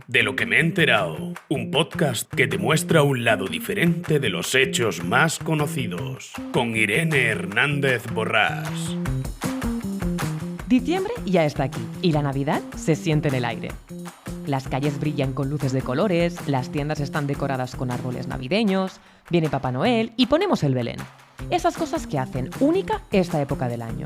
De lo que me he enterado, un podcast que te muestra un lado diferente de los hechos más conocidos, con Irene Hernández Borrás. Diciembre ya está aquí y la Navidad se siente en el aire. Las calles brillan con luces de colores, las tiendas están decoradas con árboles navideños, viene Papá Noel y ponemos el Belén. Esas cosas que hacen única esta época del año.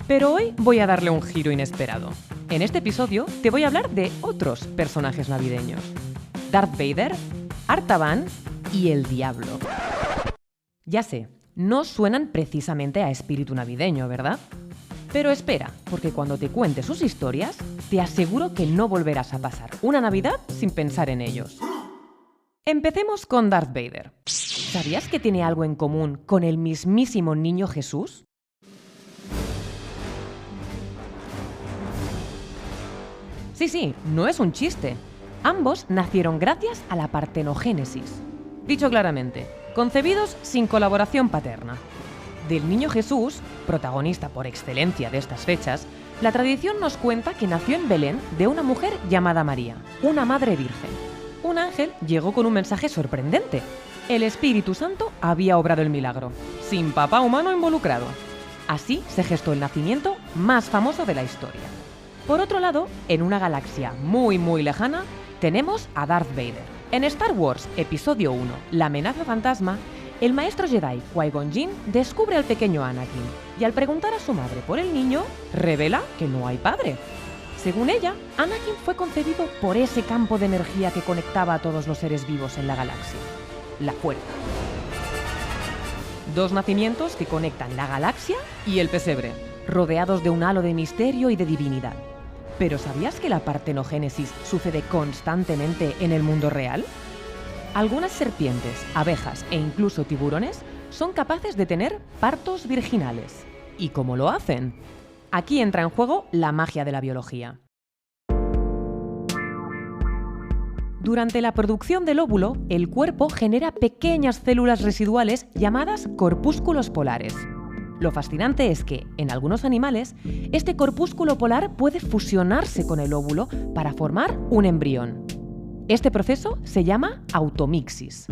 Pero hoy voy a darle un giro inesperado. En este episodio te voy a hablar de otros personajes navideños. Darth Vader, Artaban y el Diablo. Ya sé, no suenan precisamente a espíritu navideño, ¿verdad? Pero espera, porque cuando te cuente sus historias, te aseguro que no volverás a pasar una Navidad sin pensar en ellos. Empecemos con Darth Vader. ¿Sabías que tiene algo en común con el mismísimo niño Jesús? Sí, no es un chiste. Ambos nacieron gracias a la partenogénesis. Dicho claramente, concebidos sin colaboración paterna. Del niño Jesús, protagonista por excelencia de estas fechas, la tradición nos cuenta que nació en Belén de una mujer llamada María, una madre virgen. Un ángel llegó con un mensaje sorprendente. El Espíritu Santo había obrado el milagro, sin papá humano involucrado. Así se gestó el nacimiento más famoso de la historia. Por otro lado, en una galaxia muy lejana, tenemos a Darth Vader. En Star Wars Episodio 1, La amenaza fantasma, el maestro Jedi Qui-Gon Jinn descubre al pequeño Anakin y al preguntar a su madre por el niño, revela que no hay padre. Según ella, Anakin fue concebido por ese campo de energía que conectaba a todos los seres vivos en la galaxia, la Fuerza. Dos nacimientos que conectan la galaxia y el pesebre, rodeados de un halo de misterio y de divinidad. ¿Pero sabías que la partenogénesis sucede constantemente en el mundo real? Algunas serpientes, abejas e incluso tiburones son capaces de tener partos virginales. ¿Y cómo lo hacen? Aquí entra en juego la magia de la biología. Durante la producción del óvulo, el cuerpo genera pequeñas células residuales llamadas corpúsculos polares. Lo fascinante es que, en algunos animales, este corpúsculo polar puede fusionarse con el óvulo para formar un embrión. Este proceso se llama automixis.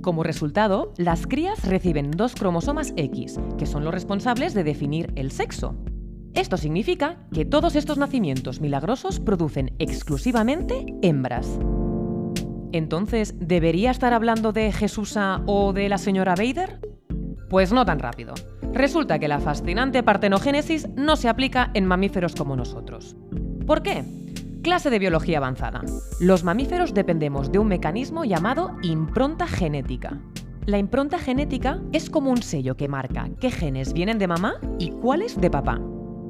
Como resultado, las crías reciben 2 cromosomas X, que son los responsables de definir el sexo. Esto significa que todos estos nacimientos milagrosos producen exclusivamente hembras. Entonces, ¿debería estar hablando de Jesusa o de la señora Vader? Pues no tan rápido. Resulta que la fascinante partenogénesis no se aplica en mamíferos como nosotros. ¿Por qué? Clase de biología avanzada. Los mamíferos dependemos de un mecanismo llamado impronta genética. La impronta genética es como un sello que marca qué genes vienen de mamá y cuáles de papá,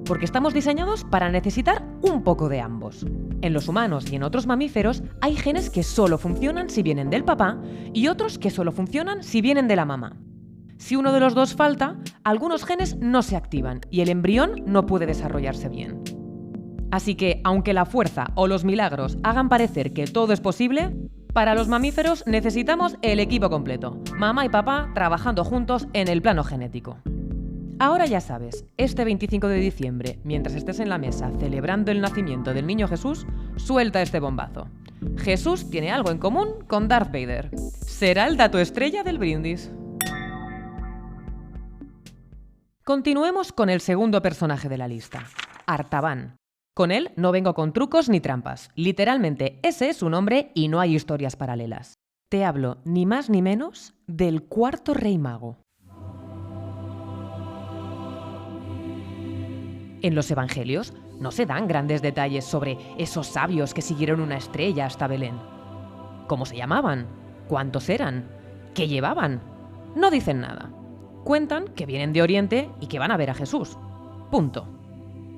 porque estamos diseñados para necesitar un poco de ambos. En los humanos y en otros mamíferos hay genes que solo funcionan si vienen del papá y otros que solo funcionan si vienen de la mamá. Si uno de los dos falta, algunos genes no se activan y el embrión no puede desarrollarse bien. Así que, aunque la fuerza o los milagros hagan parecer que todo es posible, para los mamíferos necesitamos el equipo completo, mamá y papá trabajando juntos en el plano genético. Ahora ya sabes, este 25 de diciembre, mientras estés en la mesa celebrando el nacimiento del niño Jesús, suelta este bombazo. Jesús tiene algo en común con Darth Vader. Será el dato estrella del brindis. Continuemos con el segundo personaje de la lista, Artaban. Con él no vengo con trucos ni trampas. Literalmente, ese es su nombre y no hay historias paralelas. Te hablo ni más ni menos del cuarto rey mago. En los evangelios no se dan grandes detalles sobre esos sabios que siguieron una estrella hasta Belén. ¿Cómo se llamaban? ¿Cuántos eran? ¿Qué llevaban? No dicen nada. Cuentan que vienen de Oriente y que van a ver a Jesús. Punto.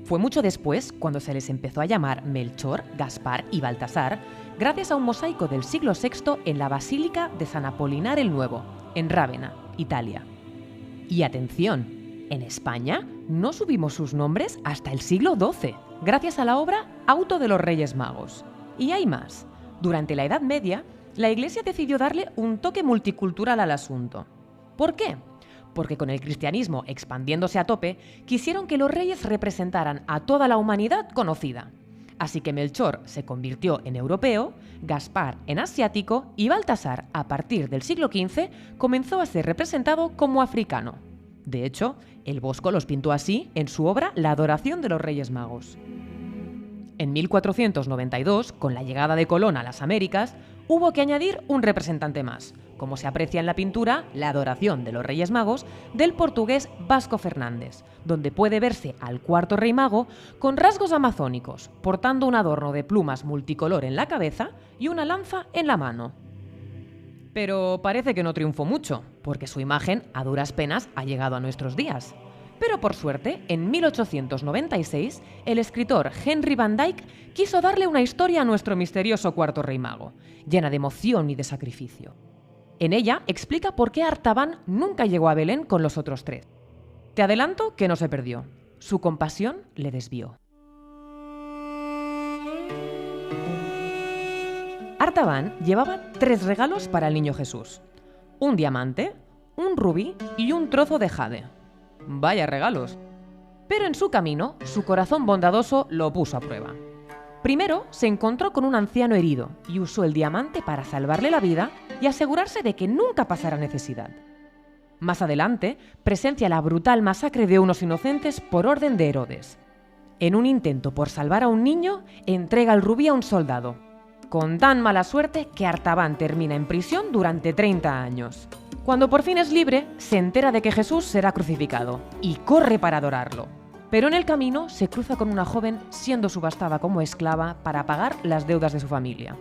Fue mucho después cuando se les empezó a llamar Melchor, Gaspar y Baltasar, gracias a un mosaico del siglo VI en la Basílica de San Apolinar el Nuevo, en Rávena, Italia. Y atención, en España no subimos sus nombres hasta el siglo XII, gracias a la obra Auto de los Reyes Magos. Y hay más. Durante la Edad Media, la Iglesia decidió darle un toque multicultural al asunto. ¿Por qué? Porque con el cristianismo expandiéndose a tope, quisieron que los reyes representaran a toda la humanidad conocida. Así que Melchor se convirtió en europeo, Gaspar en asiático y Baltasar, a partir del siglo XV, comenzó a ser representado como africano. De hecho, el Bosco los pintó así en su obra La adoración de los Reyes Magos. En 1492, con la llegada de Colón a las Américas, hubo que añadir un representante más, como se aprecia en la pintura La adoración de los Reyes Magos del portugués Vasco Fernández, donde puede verse al cuarto rey mago con rasgos amazónicos, portando un adorno de plumas multicolor en la cabeza y una lanza en la mano. Pero parece que no triunfó mucho, porque su imagen a duras penas ha llegado a nuestros días. Pero por suerte, en 1896, el escritor Henry Van Dyke quiso darle una historia a nuestro misterioso cuarto rey mago, llena de emoción y de sacrificio. En ella explica por qué Artaban nunca llegó a Belén con los otros tres. Te adelanto que no se perdió. Su compasión le desvió. Artaban llevaba 3 regalos para el niño Jesús: un diamante, un rubí y un trozo de jade. Vaya regalos. Pero en su camino, su corazón bondadoso lo puso a prueba. Primero se encontró con un anciano herido y usó el diamante para salvarle la vida y asegurarse de que nunca pasara necesidad. Más adelante, presencia la brutal masacre de unos inocentes por orden de Herodes. En un intento por salvar a un niño, entrega el rubí a un soldado, con tan mala suerte que Artaban termina en prisión durante 30 años. Cuando por fin es libre, se entera de que Jesús será crucificado y corre para adorarlo. Pero en el camino se cruza con una joven siendo subastada como esclava para pagar las deudas de su familia.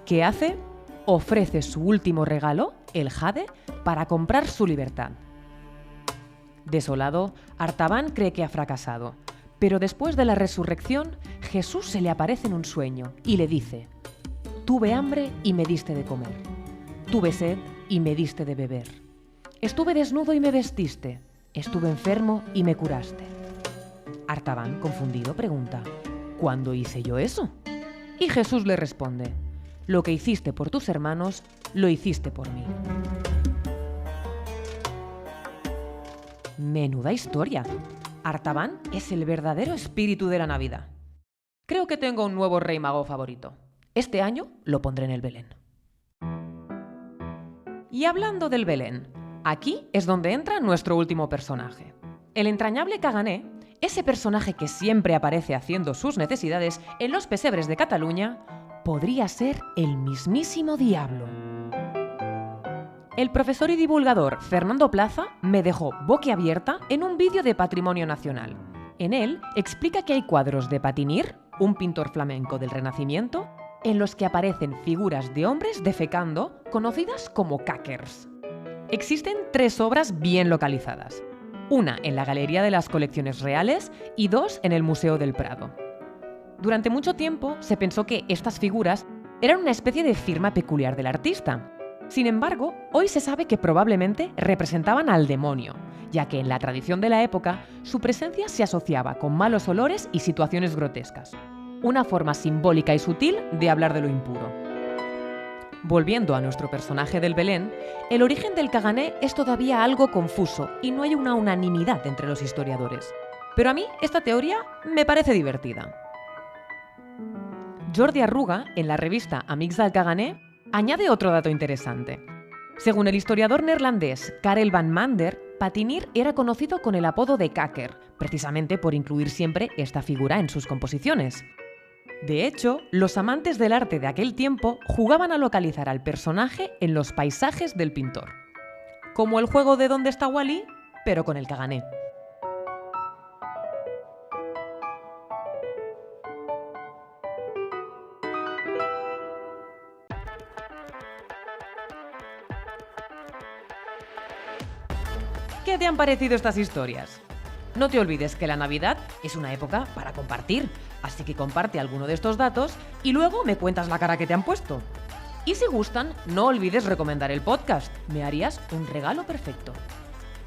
¿Qué hace? Ofrece su último regalo, el jade, para comprar su libertad. Desolado, Artaban cree que ha fracasado, pero después de la resurrección, Jesús se le aparece en un sueño y le dice: «Tuve hambre y me diste de comer. Tuve sed y me diste de beber. Estuve desnudo y me vestiste. Estuve enfermo y me curaste». Artaban, confundido, pregunta: ¿cuándo hice yo eso? Y Jesús le responde: «Lo que hiciste por tus hermanos, lo hiciste por mí». Menuda historia. Artaban es el verdadero espíritu de la Navidad. Creo que tengo un nuevo rey mago favorito. Este año lo pondré en el Belén. Y hablando del Belén, aquí es donde entra nuestro último personaje. El entrañable Caganer, ese personaje que siempre aparece haciendo sus necesidades en los pesebres de Cataluña, podría ser el mismísimo diablo. El profesor y divulgador Fernando Plaza me dejó boquiabierta en un vídeo de Patrimonio Nacional. En él explica que hay cuadros de Patinir, un pintor flamenco del Renacimiento, en los que aparecen figuras de hombres defecando, conocidas como cáquers. Existen 3 obras bien localizadas. Una en la Galería de las Colecciones Reales y 2 en el Museo del Prado. Durante mucho tiempo se pensó que estas figuras eran una especie de firma peculiar del artista. Sin embargo, hoy se sabe que probablemente representaban al demonio, ya que en la tradición de la época su presencia se asociaba con malos olores y situaciones grotescas. Una forma simbólica y sutil de hablar de lo impuro. Volviendo a nuestro personaje del Belén, el origen del Caganer es todavía algo confuso y no hay una unanimidad entre los historiadores. Pero a mí esta teoría me parece divertida. Jordi Arruga, en la revista Amics del Caganer, añade otro dato interesante. Según el historiador neerlandés Karel van Mander, Patinir era conocido con el apodo de Kakker, precisamente por incluir siempre esta figura en sus composiciones. De hecho, los amantes del arte de aquel tiempo jugaban a localizar al personaje en los paisajes del pintor. Como el juego de ¿Dónde está Wally?, pero con el Caganer. ¿Qué te han parecido estas historias? No te olvides que la Navidad es una época para compartir, así que comparte alguno de estos datos y luego me cuentas la cara que te han puesto. Y si gustan, no olvides recomendar el podcast, me harías un regalo perfecto.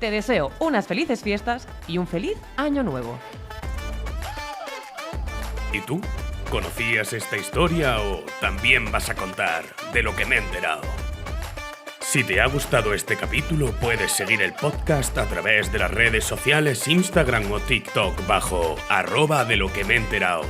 Te deseo unas felices fiestas y un feliz año nuevo. ¿Y tú? ¿Conocías esta historia o también vas a contar de lo que me he enterado? Si te ha gustado este capítulo, puedes seguir el podcast a través de las redes sociales Instagram o TikTok bajo @de lo que me he enterado.